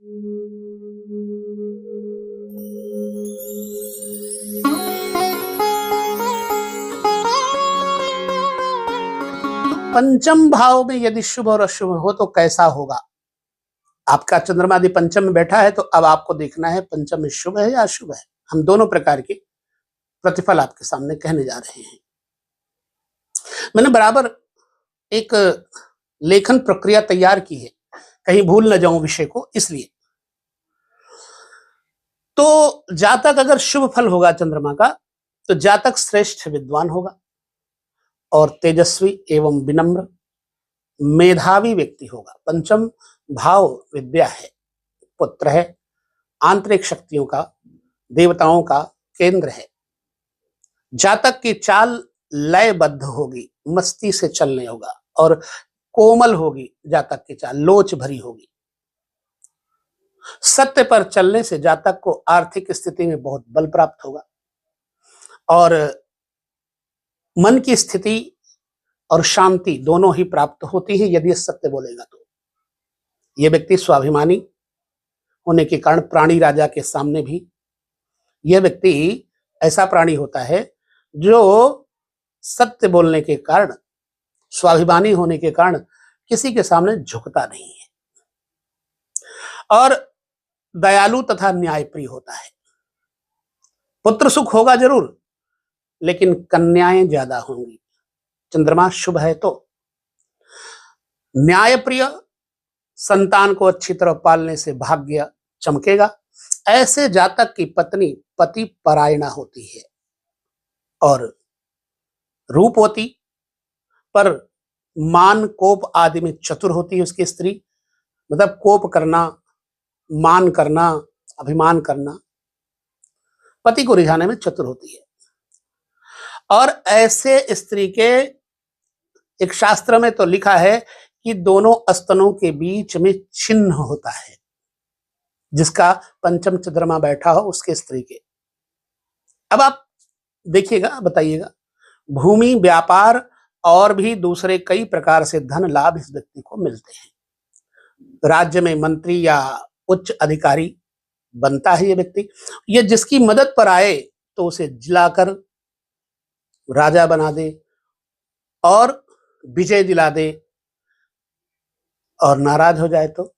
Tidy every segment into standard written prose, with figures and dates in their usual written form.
पंचम भाव में यदि शुभ और अशुभ हो तो कैसा होगा। आपका चंद्रमा यदि पंचम में बैठा है तो अब आपको देखना है पंचम में शुभ है या अशुभ है। हम दोनों प्रकार के प्रतिफल आपके सामने कहने जा रहे हैं। मैंने बराबर एक लेखन प्रक्रिया तैयार की है, कहीं भूल न जाऊं विषय को, इसलिए। तो जातक अगर शुभ फल होगा चंद्रमा का, तो जातक श्रेष्ठ विद्वान होगा और तेजस्वी एवं विनम्र मेधावी व्यक्ति होगा। पंचम भाव विद्या है, पुत्र है, आंतरिक शक्तियों का, देवताओं का केंद्र है। जातक की चाल लयबद्ध होगी, मस्ती से चलने होगा और कोमल होगी। जातक की चाल लोच भरी होगी। सत्य पर चलने से जातक को आर्थिक स्थिति में बहुत बल प्राप्त होगा और मन की स्थिति और शांति दोनों ही प्राप्त होती है यदि सत्य बोलेगा तो। यह व्यक्ति स्वाभिमानी होने के कारण प्राणी राजा के सामने भी, यह व्यक्ति ऐसा प्राणी होता है जो सत्य बोलने के कारण, स्वाभिमानी होने के कारण किसी के सामने झुकता नहीं है और दयालु तथा न्यायप्रिय होता है। पुत्र सुख होगा जरूर, लेकिन कन्याएं ज्यादा होंगी। चंद्रमा शुभ है तो न्यायप्रिय, संतान को अच्छी तरह पालने से भाग्य चमकेगा। ऐसे जातक की पत्नी पति परायणा होती है और रूपवती, पर मान कोप आदि में चतुर होती है उसकी स्त्री। मतलब कोप करना, मान करना, अभिमान करना, पति को रिझाने में चतुर होती है। और ऐसे स्त्री के एक शास्त्र में तो लिखा है कि दोनों स्तनों के बीच में चिन्ह होता है, जिसका पंचम चंद्रमा बैठा हो उसके स्त्री के। अब आप देखिएगा, बताइएगा, भूमि, व्यापार और भी दूसरे कई प्रकार से धन लाभ इस व्यक्ति को मिलते हैं। राज्य में मंत्री या उच्च अधिकारी बनता है ये व्यक्ति। ये जिसकी मदद पर आए तो उसे जिलाकर राजा बना दे और विजय दिला दे, और नाराज हो जाए तो।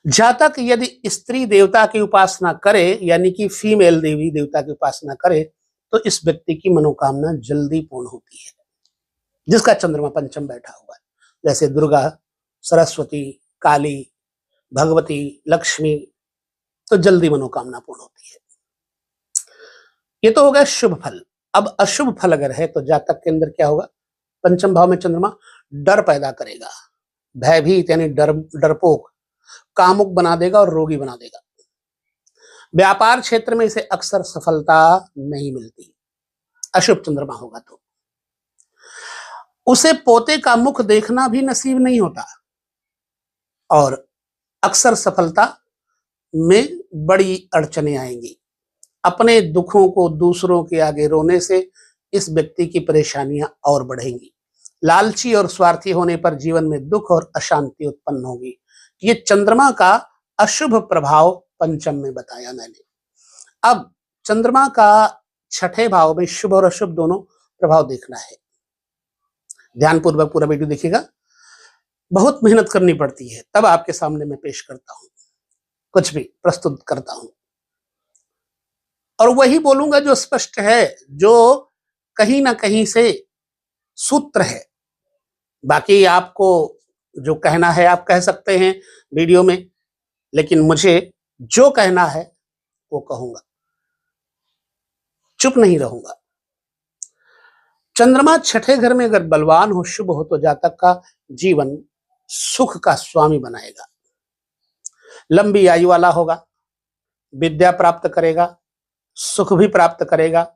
जातक यदि स्त्री देवता की उपासना करे, यानी कि फीमेल देवी देवता की उपासना करे, तो इस व्यक्ति की मनोकामना जल्दी पूर्ण होती है, जिसका चंद्रमा पंचम बैठा हुआ है। जैसे दुर्गा, सरस्वती, काली, भगवती, लक्ष्मी, तो जल्दी मनोकामना पूर्ण होती है। ये तो हो गया शुभ फल। अब अशुभ फल अगर है तो जातक के अंदर क्या होगा। पंचम भाव में चंद्रमा डर पैदा करेगा, भयभीत यानी डरपोक, कामुक बना देगा और रोगी बना देगा। व्यापार क्षेत्र में इसे अक्सर सफलता नहीं मिलती, अशुभ चंद्रमा होगा तो। उसे पोते का मुख देखना भी नसीब नहीं होता और अक्सर सफलता में बड़ी अड़चने आएंगी। अपने दुखों को दूसरों के आगे रोने से इस व्यक्ति की परेशानियां और बढ़ेंगी। लालची और स्वार्थी होने पर जीवन में दुख और अशांति उत्पन्न होगी। ये चंद्रमा का अशुभ प्रभाव पंचम में बताया मैंने। अब चंद्रमा का छठे भाव में शुभ और अशुभ दोनों प्रभाव देखना है। ध्यानपूर्वक पूरा वीडियो देखिएगा। बहुत मेहनत करनी पड़ती है, तब आपके सामने मैं पेश करता हूं, कुछ भी प्रस्तुत करता हूं, और वही बोलूंगा जो स्पष्ट है, जो कहीं ना कहीं से सूत्र है। बाकी आपको जो कहना है आप कह सकते हैं वीडियो में, लेकिन मुझे जो कहना है वो कहूंगा, चुप नहीं रहूंगा। चंद्रमा छठे घर में अगर बलवान हो, शुभ हो, तो जातक का जीवन सुख का स्वामी बनाएगा। लंबी आयु वाला होगा, विद्या प्राप्त करेगा, सुख भी प्राप्त करेगा,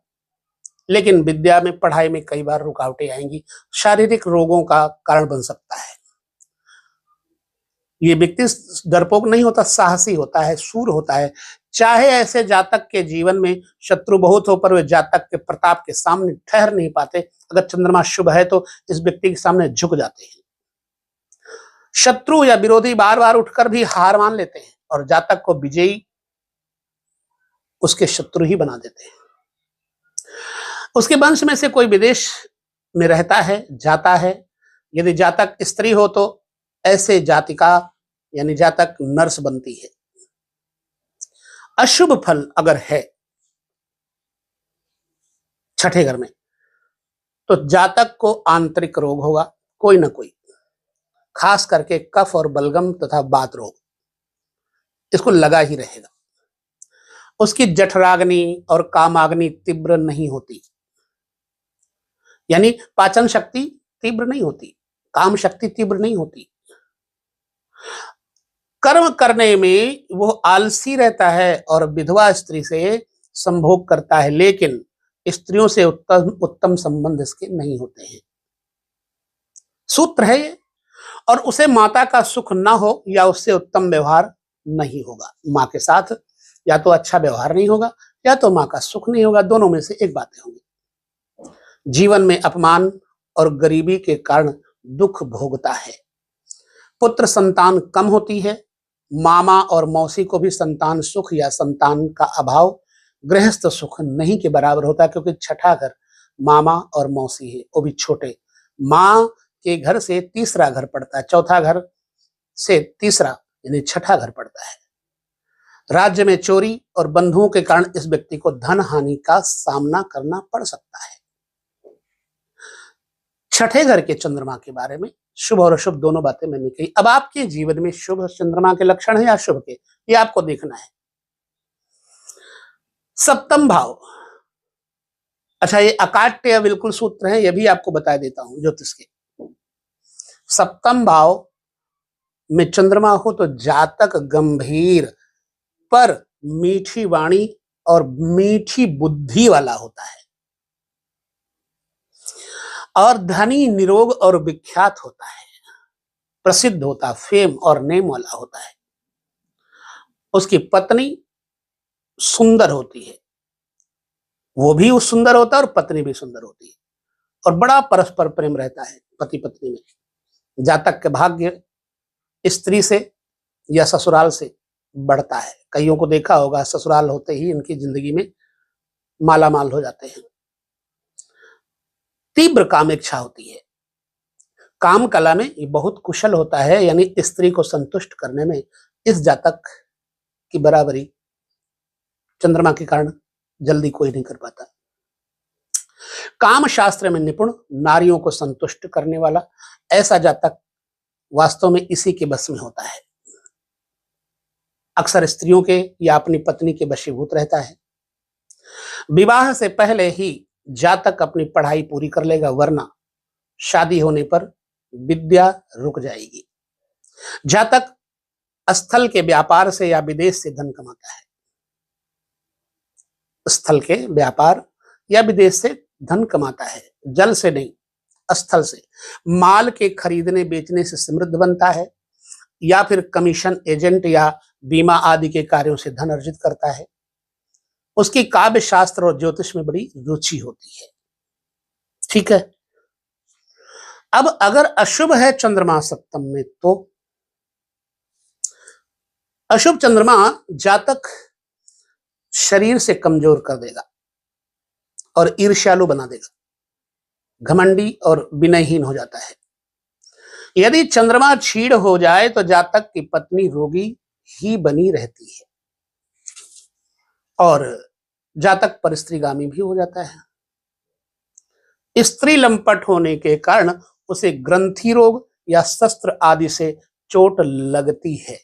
लेकिन विद्या में, पढ़ाई में कई बार रुकावटें आएंगी, शारीरिक रोगों का कारण बन सकता है। ये व्यक्ति डरपोक नहीं होता, साहसी होता है, शूर होता है। चाहे ऐसे जातक के जीवन में शत्रु बहुत हो, पर वे जातक के प्रताप के सामने ठहर नहीं पाते। अगर चंद्रमा शुभ है तो इस व्यक्ति के सामने झुक जाते हैं। शत्रु या विरोधी बार बार उठकर भी हार मान लेते हैं और जातक को विजयी उसके शत्रु ही बना देते हैं। उसके वंश में से कोई विदेश में रहता है, जाता है। यदि जातक स्त्री हो तो ऐसे जातिका यानी जातक नर्स बनती है। अशुभ फल अगर है छठे घर में तो जातक को आंतरिक रोग होगा, कोई ना कोई, खास करके कफ और बलगम तथा बात रोग इसको लगा ही रहेगा। उसकी जठराग्नि और कामाग्नि तीव्र नहीं होती, यानी पाचन शक्ति तीव्र नहीं होती, काम शक्ति तीव्र नहीं होती। कर्म करने में वो आलसी रहता है और विधवा स्त्री से संभोग करता है, लेकिन स्त्रियों से उत्तम संबंध इसके नहीं होते हैं। सूत्र है ये। और उसे माता का सुख ना हो या उससे उत्तम व्यवहार नहीं होगा। माँ के साथ या तो अच्छा व्यवहार नहीं होगा या तो माँ का सुख नहीं होगा, दोनों में से एक बातें होंगी। जीवन में अपमान और गरीबी के कारण दुख भोगता है। पुत्र संतान कम होती है। मामा और मौसी को भी संतान सुख या संतान का अभाव गृहस्थ सुख नहीं के बराबर होता, क्योंकि छठा घर मामा और मौसी है, वो भी छोटे। माँ के घर से तीसरा घर पड़ता है, चौथा घर से तीसरा यानी छठा घर पड़ता है। राज्य में चोरी और बंधुओं के कारण इस व्यक्ति को धन हानि का सामना करना पड़ सकता है। छठे घर के चंद्रमा के बारे में शुभ और अशुभ दोनों बातें मैंने कही। अब आपके जीवन में शुभ चंद्रमा के लक्षण है या अशुभ के, ये आपको देखना है। सप्तम भाव, अच्छा ये अकाट्य या बिल्कुल सूत्र है, ये भी आपको बता देता हूं ज्योतिष के। सप्तम भाव में चंद्रमा हो तो जातक गंभीर पर मीठी वाणी और मीठी बुद्धि वाला होता है और धनी, निरोग और विख्यात होता है, प्रसिद्ध होता, फेम और नेम वाला होता है। उसकी पत्नी सुंदर होती है, वो भी उस सुंदर होता है और पत्नी भी सुंदर होती है और बड़ा परस्पर प्रेम रहता है पति पत्नी में। जातक के भाग्य स्त्री से या ससुराल से बढ़ता है। कईयों को देखा होगा ससुराल होते ही इनकी जिंदगी में माला माल हो जाते हैं। तीव्र काम इच्छा होती है। काम कला में ये बहुत कुशल होता है, यानी स्त्री को संतुष्ट करने में इस जातक की बराबरी चंद्रमा के कारण जल्दी कोई नहीं कर पाता। काम शास्त्र में निपुण, नारियों को संतुष्ट करने वाला, ऐसा जातक वास्तव में इसी के बस में होता है। अक्सर स्त्रियों के या अपनी पत्नी के वशीभूत रहता है। विवाह से पहले ही जातक अपनी पढ़ाई पूरी कर लेगा, वरना शादी होने पर विद्या रुक जाएगी। जातक स्थल के व्यापार से या विदेश से धन कमाता है। स्थल के व्यापार या विदेश से धन कमाता है, जल से नहीं, स्थल से। माल के खरीदने बेचने से समृद्ध बनता है या फिर कमीशन एजेंट या बीमा आदि के कार्यों से धन अर्जित करता है। उसकी काव्य शास्त्र और ज्योतिष में बड़ी रुचि होती है। ठीक है। अब अगर अशुभ है चंद्रमा सप्तम में, तो अशुभ चंद्रमा जातक शरीर से कमजोर कर देगा और ईर्ष्यालु बना देगा, घमंडी और विनयहीन हो जाता है। यदि चंद्रमा क्षीण हो जाए तो जातक की पत्नी रोगी ही बनी रहती है और जातक परिस्त्रीगामी भी हो जाता है। स्त्री लंपट होने के कारण उसे ग्रंथि रोग या शस्त्र आदि से चोट लगती है।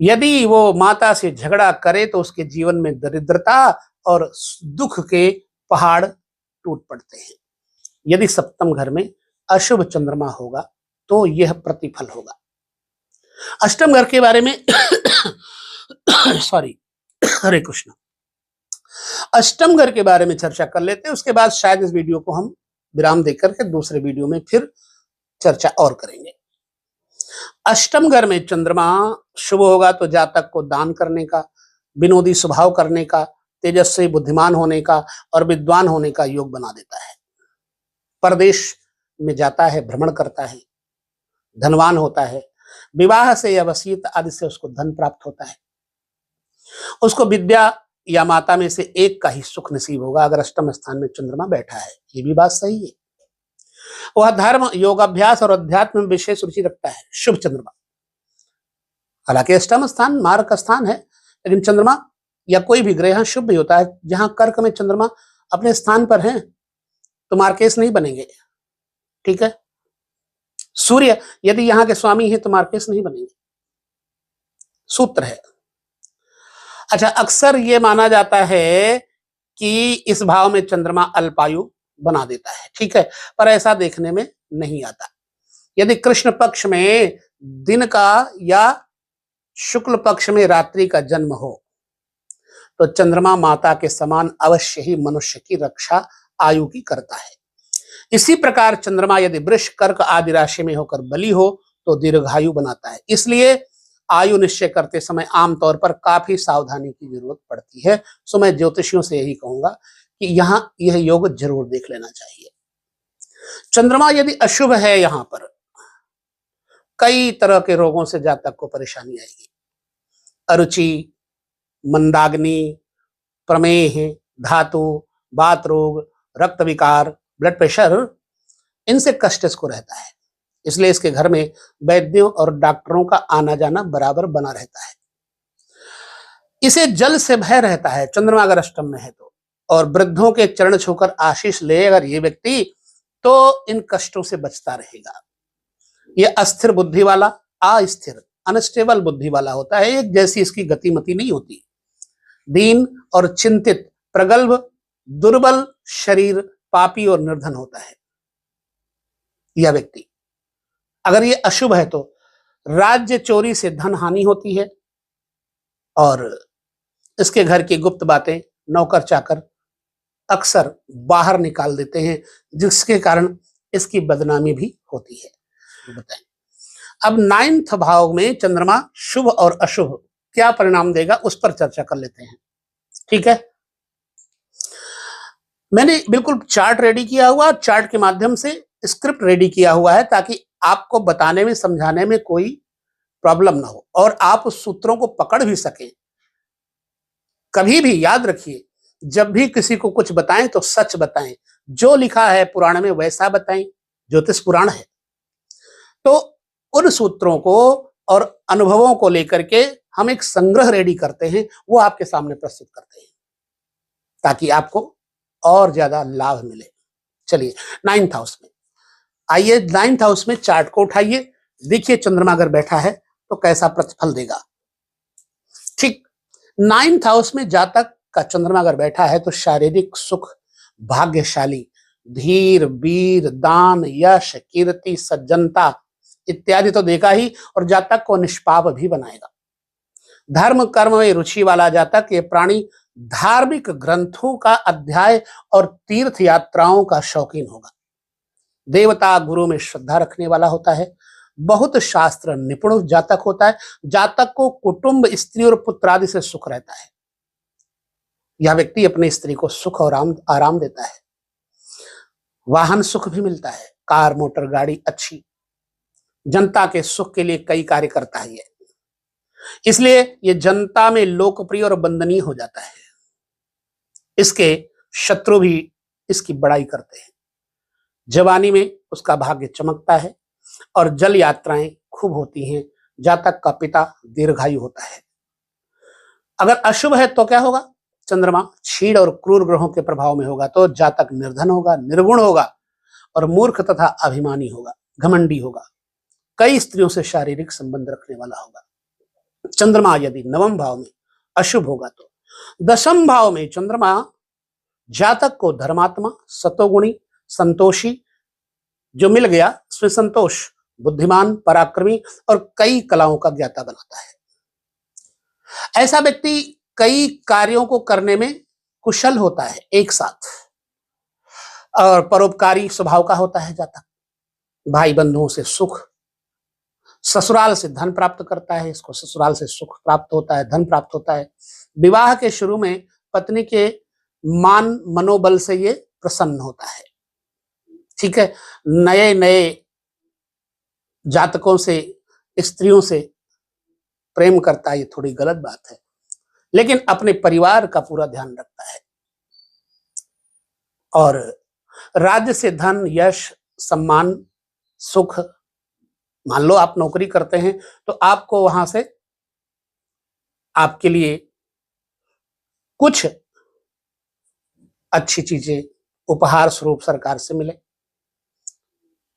यदि वो माता से झगड़ा करे तो उसके जीवन में दरिद्रता और दुख के पहाड़ टूट पड़ते हैं। यदि सप्तम घर में अशुभ चंद्रमा होगा तो यह प्रतिफल होगा। अष्टम घर के बारे में सॉरी, हरे कृष्ण, अष्टम घर के बारे में चर्चा कर लेते हैं, उसके बाद शायद इस वीडियो को हम विराम देकर के दूसरे वीडियो में फिर चर्चा और करेंगे। अष्टम घर में चंद्रमा शुभ होगा तो जातक को दान करने का, विनोदी स्वभाव करने का, तेजस्वी बुद्धिमान होने का और विद्वान होने का योग बना देता है। परदेश में जाता है, भ्रमण करता है, धनवान होता है, विवाह से या वसीयत आदि से उसको धन प्राप्त होता है, उसको विद्या या माता में से एक का ही सुख नसीब होगा अगर अष्टम स्थान में चंद्रमा बैठा है। ये भी बात सही है। वह धर्म, योगाभ्यास और अध्यात्म में विशेष रुचि रखता है। शुभ चंद्रमा, हालांकि अष्टम स्थान मार्ग का स्थान है, लेकिन चंद्रमा या कोई भी ग्रह शुभ भी होता है। जहां कर्क में चंद्रमा अपने स्थान पर है तो मार्केस नहीं बनेंगे, ठीक है। सूर्य यदि यहाँ के स्वामी है तो मार्केस नहीं बनेंगे, सूत्र है। अच्छा, अक्सर ये माना जाता है कि इस भाव में चंद्रमा अल्पायु बना देता है, ठीक है, पर ऐसा देखने में नहीं आता। यदि कृष्ण पक्ष में दिन का या शुक्ल पक्ष में रात्रि का जन्म हो तो चंद्रमा माता के समान अवश्य ही मनुष्य की रक्षा आयु की करता है। इसी प्रकार चंद्रमा यदि वृष, कर्क आदि राशि में होकर बली हो तो दीर्घायु बनाता है। इसलिए आयु निश्चय करते समय आमतौर पर काफी सावधानी की जरूरत पड़ती है। सो मैं ज्योतिषियों से यही कहूंगा कि यहाँ यह योग जरूर देख लेना चाहिए। चंद्रमा यदि अशुभ है, यहां पर कई तरह के रोगों से जातक को परेशानी आएगी। अरुचि, मंदाग्नि, प्रमेह, धातु, बात रोग, रक्त विकार, ब्लड प्रेशर, इनसे कष्ट इसको रहता है। इसलिए इसके घर में वैद्यों और डॉक्टरों का आना जाना बराबर बना रहता है। इसे जल से भय रहता है चंद्रमा अगर अष्टम में है तो, और वृद्धों के चरण छूकर आशीष ले अगर ये व्यक्ति तो इन कष्टों से बचता रहेगा। ये अस्थिर बुद्धि वाला, अस्थिर, अनस्टेबल बुद्धि वाला होता है। एक जैसी इसकी गतिमति नहीं होती। दीन और चिंतित, प्रगल्भ, दुर्बल शरीर, पापी और निर्धन होता है यह व्यक्ति। अगर ये अशुभ है तो राज्य चोरी से धन हानि होती है, और इसके घर की गुप्त बातें नौकर चाकर अक्सर बाहर निकाल देते हैं, जिसके कारण इसकी बदनामी भी होती है। बताएं, अब 9th भाव में चंद्रमा शुभ और अशुभ क्या परिणाम देगा उस पर चर्चा कर लेते हैं, ठीक है। मैंने बिल्कुल चार्ट रेडी किया हुआ, चार्ट के माध्यम से स्क्रिप्ट रेडी किया हुआ है ताकि आपको बताने में, समझाने में कोई प्रॉब्लम ना हो और आप उस सूत्रों को पकड़ भी सकें। कभी भी याद रखिए, जब भी किसी को कुछ बताएं तो सच बताएं, जो लिखा है पुराण में वैसा बताएं, ज्योतिष पुराण है। तो उन सूत्रों को और अनुभवों को लेकर के हम एक संग्रह रेडी करते हैं, वो आपके सामने प्रस्तुत करते हैं ताकि आपको और ज्यादा लाभ मिले। चलिए 9th हाउस में आइए, 9th हाउस में चार्ट को उठाइए, देखिए चंद्रमा अगर बैठा है तो कैसा प्रतिफल देगा। ठीक, 9th हाउस में जातक का चंद्रमा अगर बैठा है तो शारीरिक सुख, भाग्यशाली, धीर, वीर, दान, यश, कीर्ति, सज्जनता इत्यादि तो देगा ही, और जातक को निष्पाप भी बनाएगा। धर्म कर्म में रुचि वाला जातक ये प्राणी धार्मिक ग्रंथों का अध्याय और तीर्थ यात्राओं का शौकीन होगा। देवता गुरु में श्रद्धा रखने वाला होता है। बहुत शास्त्र निपुण जातक होता है। जातक को कुटुंब, स्त्री और पुत्र आदि से सुख रहता है। यह व्यक्ति अपनी स्त्री को सुख और आराम देता है। वाहन सुख भी मिलता है, कार, मोटर, गाड़ी अच्छी। जनता के सुख के लिए कई कार्य करता है ये, इसलिए ये जनता में लोकप्रिय और वंदनीय हो जाता है। इसके शत्रु भी इसकी बड़ाई करते हैं। जवानी में उसका भाग्य चमकता है और जल यात्राएं खूब होती हैं। जातक का पिता दीर्घायु होता है। अगर अशुभ है तो क्या होगा? चंद्रमा क्षीण और क्रूर ग्रहों के प्रभाव में होगा तो जातक निर्धन होगा, निर्गुण होगा और मूर्ख तथा अभिमानी होगा, घमंडी होगा। कई स्त्रियों से शारीरिक संबंध रखने वाला होगा। चंद्रमा यदि 9वें भाव में अशुभ होगा तो 10वें भाव में चंद्रमा जातक को धर्मात्मा, सतोगुणी, संतोषी जो मिल गया उसमें संतोष, बुद्धिमान, पराक्रमी और कई कलाओं का ज्ञाता बनाता है। ऐसा व्यक्ति कई कार्यों को करने में कुशल होता है एक साथ, और परोपकारी स्वभाव का होता है जातक। भाई बंधुओं से सुख, ससुराल से धन प्राप्त करता है, इसको ससुराल से सुख प्राप्त होता है, धन प्राप्त होता है। विवाह के शुरू में पत्नी के मान मनोबल से ये प्रसन्न होता है। ठीक है, नए नए जातकों से, स्त्रियों से प्रेम करता है, ये थोड़ी गलत बात है, लेकिन अपने परिवार का पूरा ध्यान रखता है। और राज्य से धन, यश, सम्मान, सुख, मान लो आप नौकरी करते हैं तो आपको वहां से आपके लिए कुछ अच्छी चीजें उपहार स्वरूप सरकार से मिले।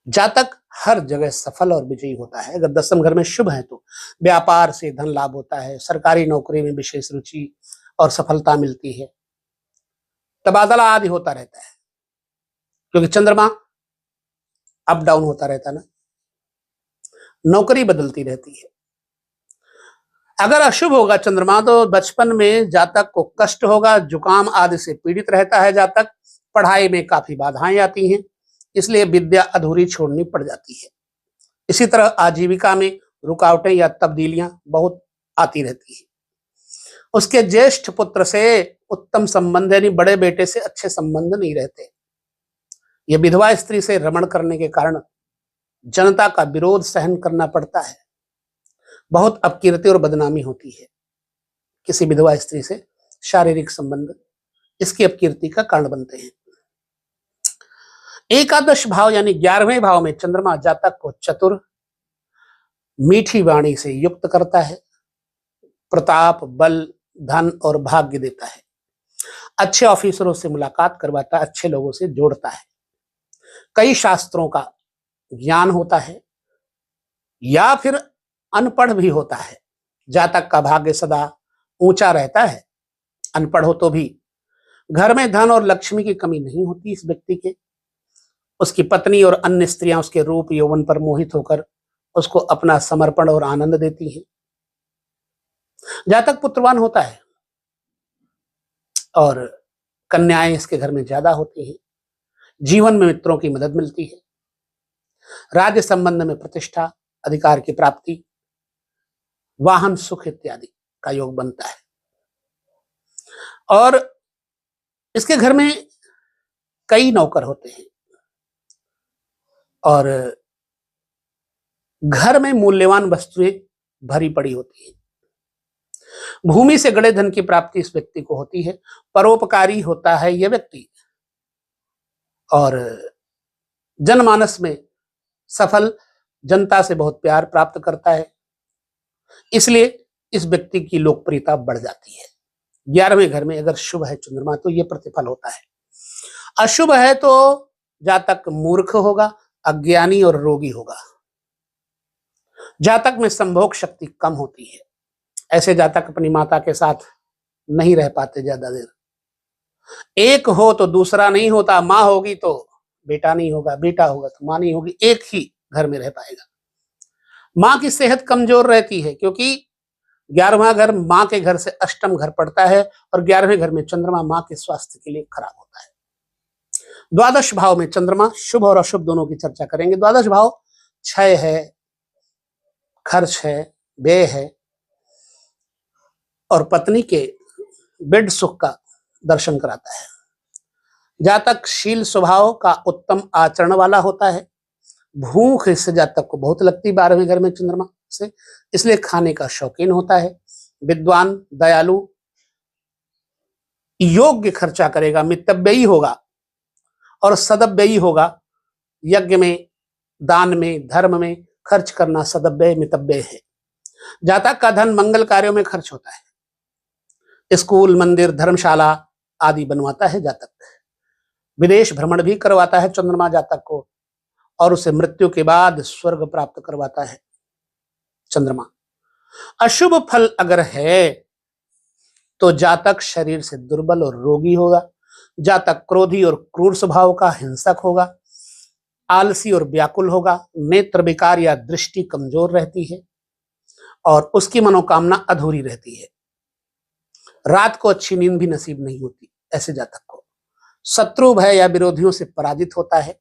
जातक हर जगह सफल और विजयी होता है। अगर दसम घर में शुभ है तो व्यापार से धन लाभ होता है, सरकारी नौकरी में विशेष रुचि और सफलता मिलती है, तबादला आदि होता रहता है, क्योंकि चंद्रमा अप डाउन होता रहता ना, नौकरी बदलती रहती है। अगर अशुभ होगा चंद्रमा तो बचपन में जातक को कष्ट होगा, जुकाम आदि से पीड़ित रहता है जातक, पढ़ाई में काफी बाधाएं आती हैं, इसलिए विद्या अधूरी छोड़नी पड़ जाती है। इसी तरह आजीविका में रुकावटें या तब्दीलियां बहुत आती रहती है। उसके ज्येष्ठ पुत्र से उत्तम संबंध यानी बड़े बेटे से अच्छे संबंध नहीं रहते। यह विधवा स्त्री से रमण करने के कारण जनता का विरोध सहन करना पड़ता है, बहुत अपकीर्ति और बदनामी होती है। किसी विधवा स्त्री से शारीरिक संबंध इसकी अपकीर्ति का कारण बनते हैं। एकादश भाव यानी 11वें भाव में चंद्रमा जातक को चतुर, मीठी वाणी से युक्त करता है, प्रताप, बल, धन और भाग्य देता है, अच्छे ऑफिसरों से मुलाकात करवाता है, अच्छे लोगों से जोड़ता है, कई शास्त्रों का ज्ञान होता है या फिर अनपढ़ भी होता है। जातक का भाग्य सदा ऊंचा रहता है, अनपढ़ हो तो भी घर में धन और लक्ष्मी की कमी नहीं होती इस व्यक्ति के। उसकी पत्नी और अन्य स्त्रियां उसके रूप यौवन पर मोहित होकर उसको अपना समर्पण और आनंद देती हैं। जातक पुत्रवान होता है और कन्याएं इसके घर में ज्यादा होती हैं। जीवन में मित्रों की मदद मिलती है, राज्य संबंध में प्रतिष्ठा, अधिकार की प्राप्ति, वाहन सुख इत्यादि का योग बनता है। और इसके घर में कई नौकर होते हैं और घर में मूल्यवान वस्तुएं भरी पड़ी होती है। भूमि से गड़े धन की प्राप्ति इस व्यक्ति को होती है, परोपकारी होता है यह व्यक्ति और जनमानस में सफल, जनता से बहुत प्यार प्राप्त करता है, इसलिए इस व्यक्ति की लोकप्रियता बढ़ जाती है। 11वें घर में अगर शुभ है चंद्रमा तो यह प्रतिफल होता है। अशुभ है तो जातक मूर्ख होगा, अज्ञानी और रोगी होगा। जातक में संभोग शक्ति कम होती है, ऐसे जातक अपनी माता के साथ नहीं रह पाते ज्यादा देर। एक हो तो दूसरा नहीं होता, माँ होगी तो बेटा नहीं होगा, बेटा होगा तो माँ नहीं होगी, एक ही घर में रह पाएगा। माँ की सेहत कमजोर रहती है क्योंकि 11वां घर माँ के घर से अष्टम घर पड़ता है और 11वें घर में चंद्रमा माँ के स्वास्थ्य के लिए खराब होता है। द्वादश भाव में चंद्रमा शुभ और अशुभ दोनों की चर्चा करेंगे। द्वादश भाव क्षय है, खर्च है, व्यय है और पत्नी के बेड सुख का दर्शन कराता है। जातक शील स्वभाव का उत्तम आचरण वाला होता है। भूख इससे जातक को बहुत लगती 12वें घर में चंद्रमा से, इसलिए खाने का शौकीन होता है। विद्वान, दयालु, योग्य खर्चा करेगा, मितव्ययी होगा और सदव्ययी होगा। यज्ञ में, दान में, धर्म में खर्च करना सदव्यय मितव्यय है। जातक का धन मंगल कार्यों में खर्च होता है। स्कूल, मंदिर, धर्मशाला आदि बनवाता है जातक। विदेश भ्रमण भी करवाता है चंद्रमा जातक को और उसे मृत्यु के बाद स्वर्ग प्राप्त करवाता है चंद्रमा। अशुभ फल अगर है तो जातक शरीर से दुर्बल और रोगी होगा। जातक क्रोधी और क्रूर स्वभाव का हिंसक होगा, आलसी और व्याकुल होगा, नेत्र विकार या दृष्टि कमजोर रहती है और उसकी मनोकामना अधूरी रहती है। रात को अच्छी नींद भी नसीब नहीं होती ऐसे जातक को। शत्रु भय या विरोधियों से पराजित होता है।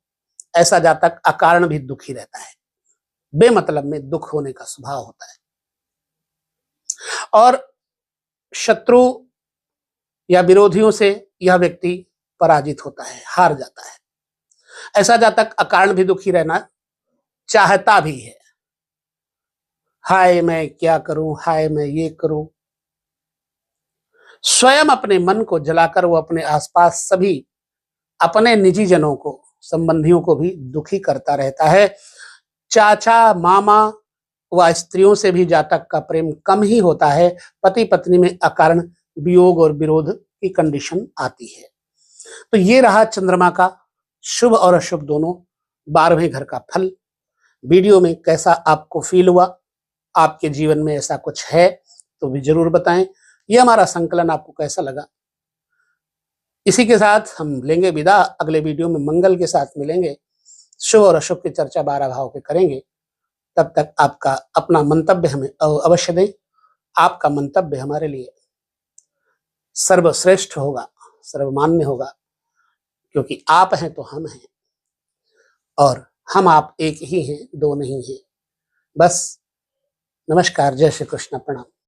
ऐसा जातक अकारण भी दुखी रहता है, बेमतलब में दुख होने का स्वभाव होता है और शत्रु या विरोधियों से यह व्यक्ति पराजित होता है, हार जाता है। ऐसा जातक अकारण भी दुखी रहना चाहता भी है, हाय मैं क्या करूं, हाय मैं ये करूं। स्वयं अपने मन को जलाकर वो अपने आसपास सभी अपने निजी जनों को, संबंधियों को भी दुखी करता रहता है। चाचा, मामा व स्त्रियों से भी जातक का प्रेम कम ही होता है। पति पत्नी में अकारण वियोग और विरोध की कंडीशन आती है। तो ये रहा चंद्रमा का शुभ और अशुभ दोनों 12वें घर का फल। वीडियो में कैसा आपको फील हुआ, आपके जीवन में ऐसा कुछ है तो भी जरूर बताएं। ये हमारा संकलन आपको कैसा लगा। इसी के साथ हम लेंगे विदा। अगले वीडियो में मंगल के साथ मिलेंगे, शुभ और अशुभ की चर्चा 12 भाव के करेंगे। तब तक आपका अपना मंतव्य हमें अवश्य दें। आपका मंतव्य हमारे लिए सर्वश्रेष्ठ होगा, सर्वमान्य होगा, क्योंकि आप हैं तो हम हैं और हम आप एक ही हैं, दो नहीं हैं। बस नमस्कार, जय श्री कृष्ण, प्रणाम।